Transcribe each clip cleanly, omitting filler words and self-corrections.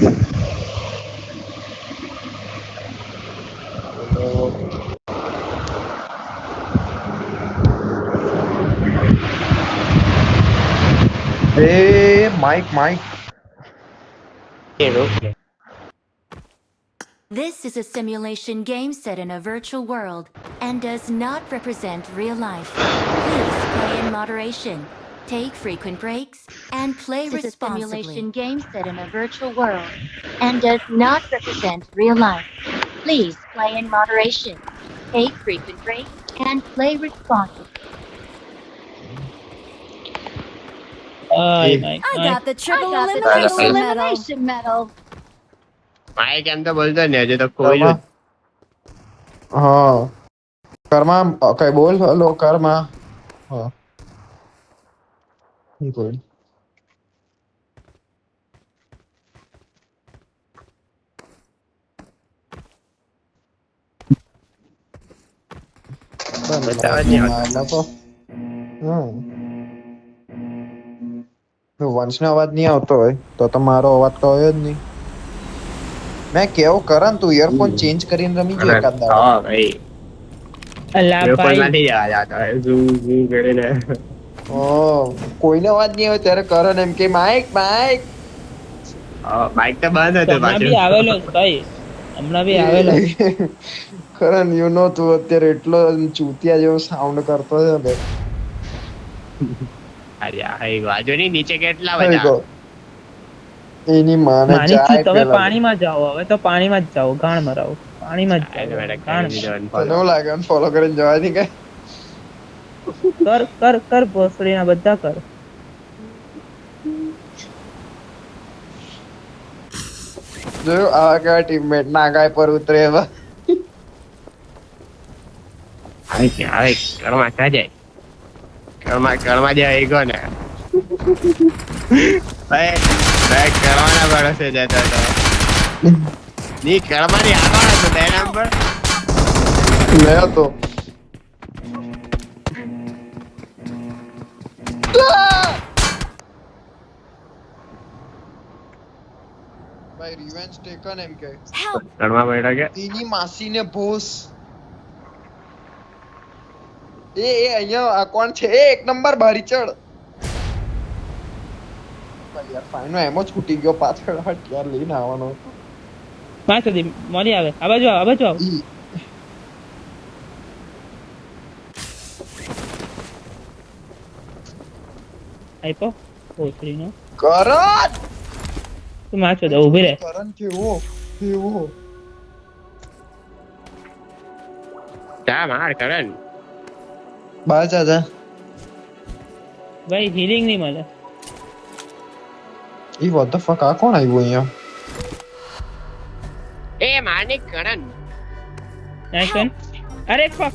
બોલો. એ Mike. Okay. This is a simulation game set in a virtual world and does not represent real life. Please play in moderation, take frequent breaks, and play This is a responsibly. simulation game set in a virtual world and does not represent real life. Please play in moderation, take frequent breaks, and play responsibly. I got the triple I got the elimination triple medal. elimination medal. Mike એમ તો બોલતો ને હજુ તો ખોયલું જ. હા Karma કઈ બોલ હલો કર્મા હા બોલ બતાવ જ નહીં આવતો. વંશનો અવાજ નહીં આવતો હોય તો મારો અવાજ તો હોય જ નહીં. મેં કેવું કરન તું ઇયરફોન ચેન્જ કરીને રમી જો એકાદ દાડો. હા ભાઈ અલા એરફોન ભાઈ માંથી જ અવાજ આવતો હોય ઝૂ ઝૂ કરીને. કોઈને અવાજ નહીં આવે ત્યારે કરન એમ કે માઇક માઈક તો બંધ હતું હમણાં પાછું. બી આવેલો જ ભાઈ, હમણાં બી આવેલો. કરન યુ નો તું અત્યારે એટલો ચૂતિયા જેવો સાઉન્ડ કરતો છે ને. અરે આ બાજુ ની નીચે કેટલા હઈ બધા ગો. એની માને માની ચાય તમે પેલા પાણીમાં જાઓ, હવે તો પાણીમાં જ જાઓ, ગાણ મરાવો, પાણીમાં જ ચાલ જાઓ, મેડમ ગાણ કરી દીધો તને unfollow. એવું લાગે ફોલો કરીને જવા નહીં કઈ કર કર કર ભોસડીના બધા કર. જોયું આવા કેવા ટીમમેટ ના ગાય પર ઉતરે એવા. આવે ઘરમાં ક્યાં જાય ઘરમાં જાય ગયો ને ભાઈ ઘરવાના ભરોસે જતો હતો. ની ઘરમાંથી આગળ હતો બે નંબર. લે તો ભાઈ રિવેન્જ ટેકન એમ કે Help! ઘરમાં બેઠા કે એની માસીને ભોસ એ અહીંયા આ કોણ છે એ એક નંબર બારી ચડ ભાઈ યાર ફાઈનો એમ જ ફૂટી ગયો પાછળ હટ યાર લઈને આવવાનો માં સુધી મોડી આવે, આ બાજુ આવ, આ બાજુ આવ. આઈપો ભોસડીનો કરન તું માં છો ઉભી રહે. કરન કેવો જા માર કરણ બા જા ભાઈ હીલિંગ નહીં મળે. ઈ વોટ ધ ફક આ કોણ આવ્યું અહીંયા એ માની કરણ નાઈસ વન. અરે ફક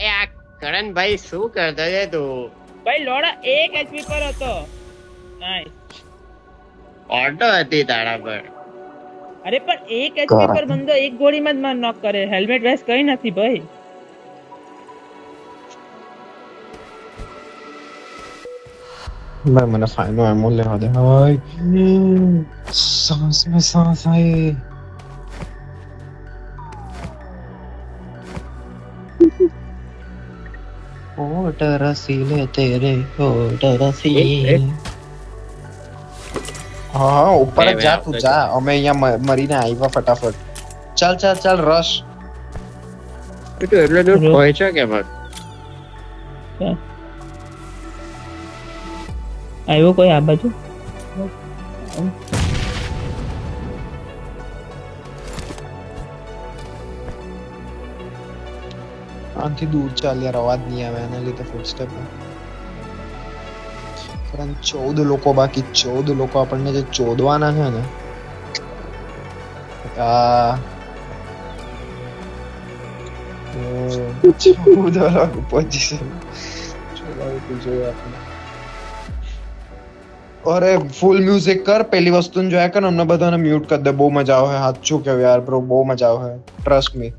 એ આ કરણ ભાઈ શું કરતો છે તું? ભાઈ લોડા 1 HP પર હતો. નાઈસ. ઓટો હતી તારા પર. અરે પણ 1 HP પર બંદો એક ગોળીમાં જ માર નોક કરે. હેલ્મેટ વેસ્ટ કઈ નથી ભાઈ. ભાઈ મને ફાઈનો એમો લેવા દે ભાઈ सांस में सांस आए होठ रसीले तेरे होठ रसीले હા ઉપર જ જા તું જા અમે અહીંયા મરીને આવ્યા ફટાફટ ચાલ રશ તું એટલે દૂર પહોંચ્યો કે મત આવ્યો કોઈ આ બાજુ? આનાથી દૂર ચાલ યાર અવાજ નહીં આવે એના લીધે ફૂટસ્ટેપ કારણ 14 લોકો બાકી 14 લોકો આપણને જે ચોદવાના છે ને આ 14 લોકો પોઝિશન ચોદાવું જોઈએ આપણે અરે ફૂલ મ્યુઝિક કર પેલી વસ્તુને જોયા કર અમને બધાને મ્યુટ કરી દે બહુ મજા આવે સાચું કેવું યાર બ્રો બહુ મજા આવે ટ્રસ્ટ મી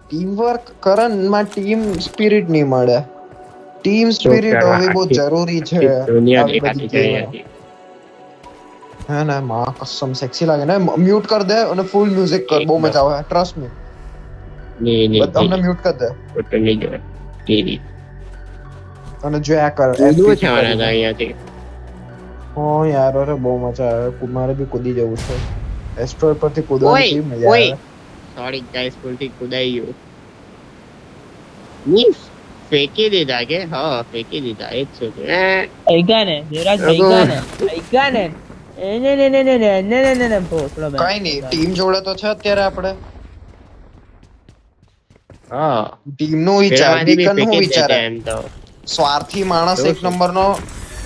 ટીમ વર્ક કરણ માં ટીમ સ્પિરિટ નહીં મળે. ટીમ સ્પિરિટ હોવી બહુ જરૂરી છે દુનિયા આવી દેખાતી બધી છે ગેમ. અહીંયાથી. હે ને માં કસમ સેક્સી લાગે ને. મ્યુટ કર દે અને ફૂલ મ્યુઝિક કર, બહુ મજા આવે, ટ્રસ્ટ મી. નહીં બધાને મ્યુટ કર દે પોતે નહીં જોવે. ટીવી અને જોયા કર. કૂદવું છે મારે તો અહીંયાથી. હો યાર, અરે બહુ મજા આવે. મારે બી કૂદી જવું છે. એસ્ટ્રોઇડ પરથી કૂદવાની કેવી મજા ઓય આવે. સોરી ગાઈસ, ભૂલથી કુદાઈ ગયું. ની ફેંકી દીધા કે? હા ફેંકી દીધા. એ જ છે. આઈગા ને દેવરાજ, આઈગા ને ને ભોસડો બે. કઈ નહીં, ટીમ જોડે તો છે અત્યારે આપણે. હા ટીમ નું વિચાર, પેલામાંથી બી બીકન નું ફેંકી જ વિચારે. દેતા એમ તો. સ્વાર્થી માણસ એવું એક છે. નંબર નો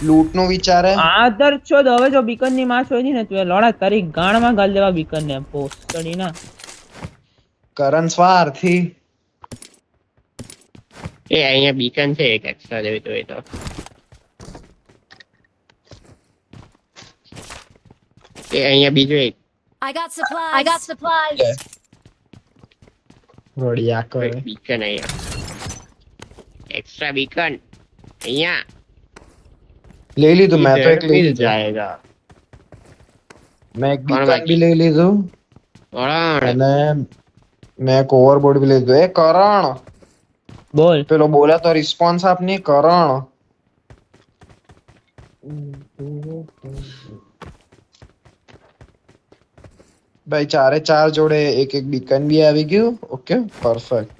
લૂંટ નું વિચારે. આદર છો હવે જો બીકન ની માં છોડી ને તું એ લોડા તારી ગાણમાં ગાલ દેવા બીકન ને ભોસડી ના. કરણ સ્વાર્થી. એ અહીંયા બીકન છે એક એક્સ્ટ્રા જેવી તો. એ તો એ અહીંયા બીજું એક I got supplies. I got supplies. રડિયા કરે. બીકન અહીંયા એક્સ્ટ્રા બીકન અહીંયા લઈ લીધું મેં તો એક લઈ મિલ લીધું. જાયેગા. મેં એક કોણ બીકન બાકી? બી લઈ લીધું કરણ અને મેં એક ઓવરબોર્ડ બી લઈ લીધું. એ કરણ, બોલ. પેલો બોલે તો રિસ્પોન્સ આપની. કરણ ભાઈ, 4 જોડે એક એક બીકન બી આવી ગયું. Okay perfect.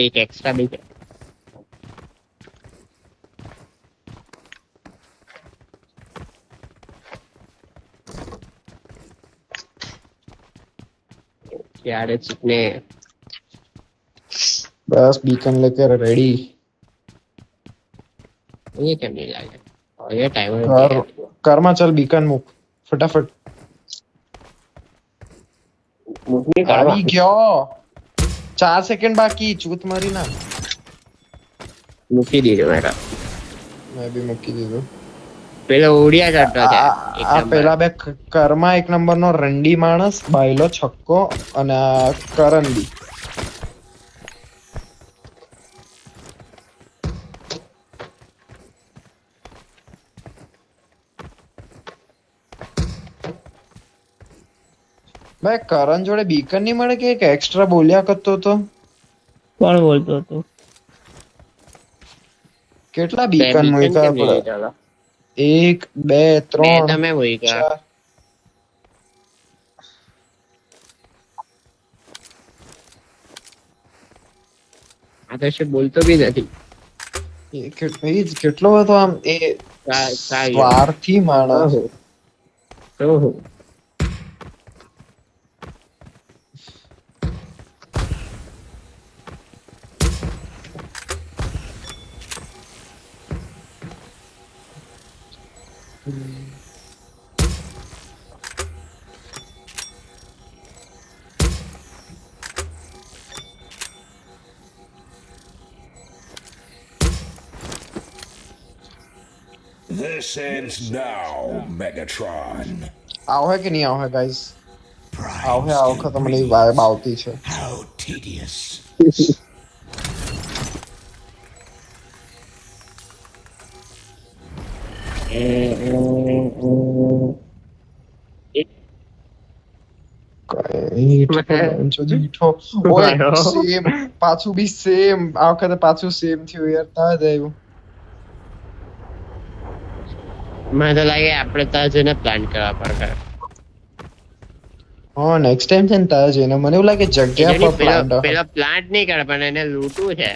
એક એક્સ્ટ્રા બીકન. ક્યારે ચીકને બસ બીકન લેકે રેડી. એ કેમ નહીં લાગે? હવે ટાઈમ કરમાં ચાલ, બીકન મૂક ફટાફટ. મૂકની કરવા. આવી ગયો. 4 સેકન્ડ બાકી. ચૂત મારી ના. મૂકી દીધું મેં. મેં બી મૂકી દીધું. પેલો ઉડિયા કરતો છે એક આ નંબર. પેલા બે કરમાં એક નંબર નો રંડી માણસ, બાયલો છક્કો અને આ કરણ બી. ભાઈ કરણ જોડે બીકન નહીં મળે કે એક્સ્ટ્રા બોલ્યા કરતો તો? કોણ બોલતો હતું? કેટલા બે બીકન beacon મૂક્યા કેમ નહીં આપણે? લીધા? 1 2 બે 3 તમે મૂક્યા. 4. આ તો શું બોલતો બી નથી. કેટલો બધો આમ એ સ્વાર્થી માણસ. ઓહો. This ends now, Megatron. આવે કે નહીં આવે ગાઈસ? આવે આ વખત મને Prime વાઇબ આવતી છે. How tedious. સેમ પાછું બી સેમ. આ વખતે પાછું સેમ થયું યાર. તા જ આવ્યું. મને તો લાગે આપણે ત્યાં જઈને પ્લાન કરવા પડશે. હા નેક્સ્ટ ટાઈમ છે ને ત્યાં જઈને મને એવું લાગે જગ્યા પર પ્લાન્ટ. પેલો પ્લાન્ટ નહીં કરે પણ એને લૂંટવું છે.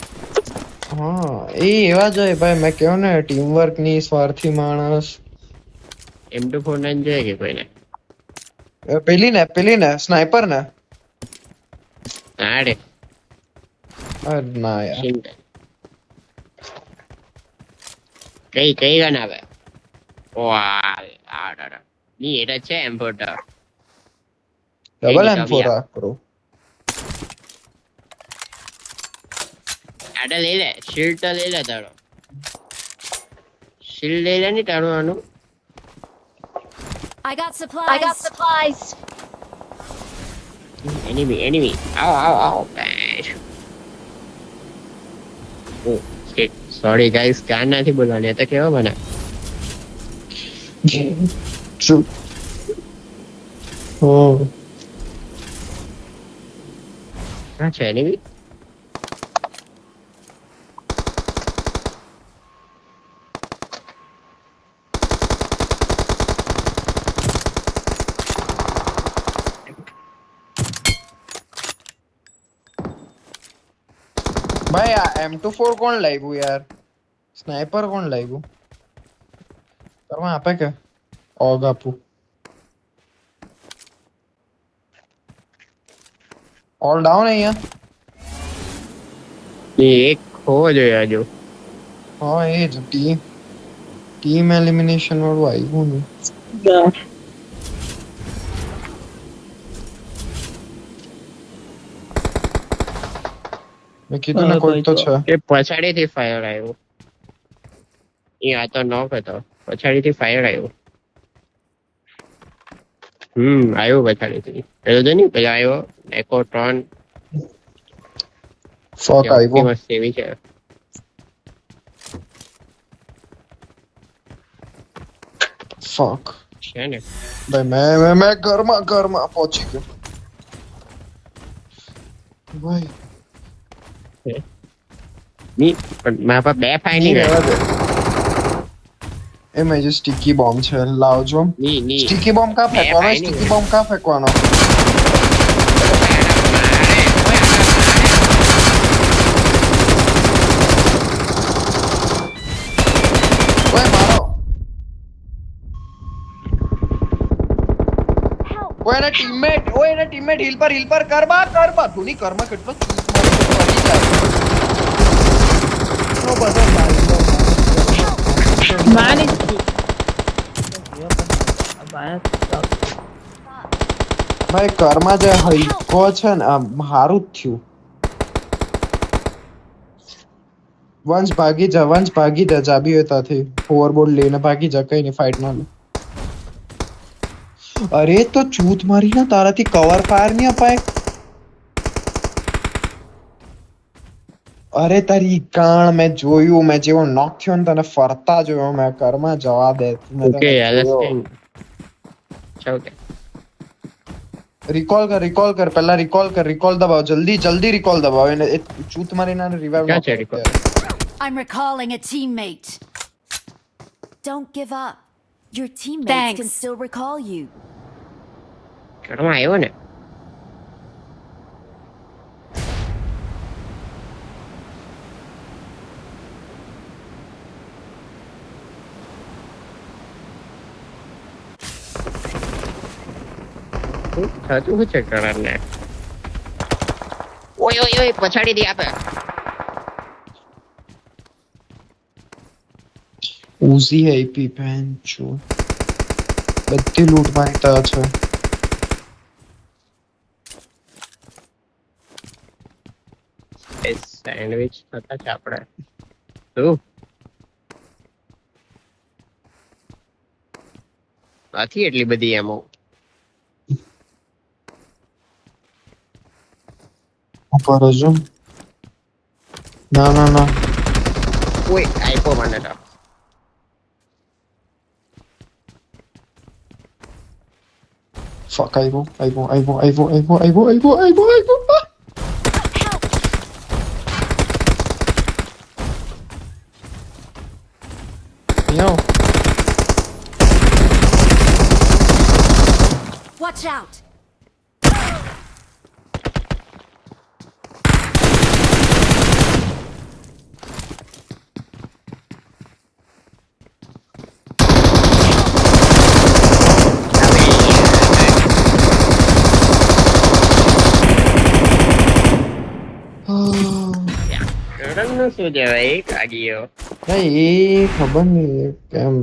હા એ એવા જ હોય ભાઈ. મેં કહ્યું ને ટીમ વર્ક ની સ્વાર્થી માણસ. M249 જોઈએ કે કોઈને? પેલી ને સ્નાઈપર ને. હા રે અરે ના યાર. ચિંતા. કઈ ગન આવે? વાહ ની এটা છે M4. ડબલ M4 કરો. આડા લઈ લે. શિલ્ડ તો લઈ લે તારો. શિલ્ડ લઈ લે ની તારું આનું. I got supplies. I got supplies. Enemy. Ow. Bash. Oh, shit. Sorry guys, કાન નથી બોલવાની તો કેવો બને True. Oh. હા છે enemy ભાઈ આ M24 કોણ લાવ્યું યાર સ્નાઈપર કોણ લાવ્યું કરવા આપે કે ઓગ આપું ઓલ ડાઉન અહીંયા એક હોવો જોઈએ હજુ હા એ જ ટીમ એલિમિનેશન વાળું આવ્યું ને મેં કીધું ને કોઈ તો છે એ પછાડીથી ફાયર આવ્યો એ આ તો નોક હતો પછાડીથી ફાયર આવ્યો આવ્યો પછાડીથી પેલો તો નહીં પેલો આવ્યો એકો ટ્રોન ફક આવ્યો મસ્ત એવી છે ફક છે ને ભાઈ મેં ઘરમાં પહોંચી ગયો ભાઈ નહીં પણ મારા પાસે બે ફાયર નહીં રહેવા દે એ મેં જે સ્ટીકી બોમ્બ છે લાવજો નહીં સ્ટીકી બોમ્બ કા ફેંકવાનો સ્ટીકી બોમ્બ કા ફેંકવાનો ઓય મારો ઓય એના ટીમમેટ હિલ પર કર બા તું ની કર્મ કેટલો ચૂત મારી માની ભાઈ કર્મા જે હલકો છે ને આ હારું જ થયું વંશ ભાગી જા જાબી હોય ત્યાંથી ઓવરબોર્ડ લઈને ભાગી જા કઈ નહીં ફાઇટ ના લે અરે તો ચૂત મારી ના તારાથી કવર ફાયર નહીં અપાય અરે તારી કાણ મેં જોયું મેં જેવો નોક થયો ને તને ફરતા જોયો મેં કર્મા જવા દે ઓકે ઓકે રિકોલ કર પહેલા રિકોલ દબાવ જલ્દી રિકોલ દબાવ એને ચૂત મારીને રિવાઇવ ક્યાં છે recall? I'm recalling a teammate. Don't give up. Your teammates Thanks. can still recall you. ઘરમાં આવ્યો ને થતું શું છે કરણને ઓય પછાડીથી આપે ઉઝી હે એપી પેન ચો બધી લૂંટ મારી તા છે સેન્ડવિચ હતા છે આપણે શું નથી એટલી બધી એમો ઉપર હજુ ના ઓય આઈપો મને તો ફક આવ્યો Yo, Watch out! કરણનું શું કહેવાય એક આગિયો એ ખબર નહીં કેમ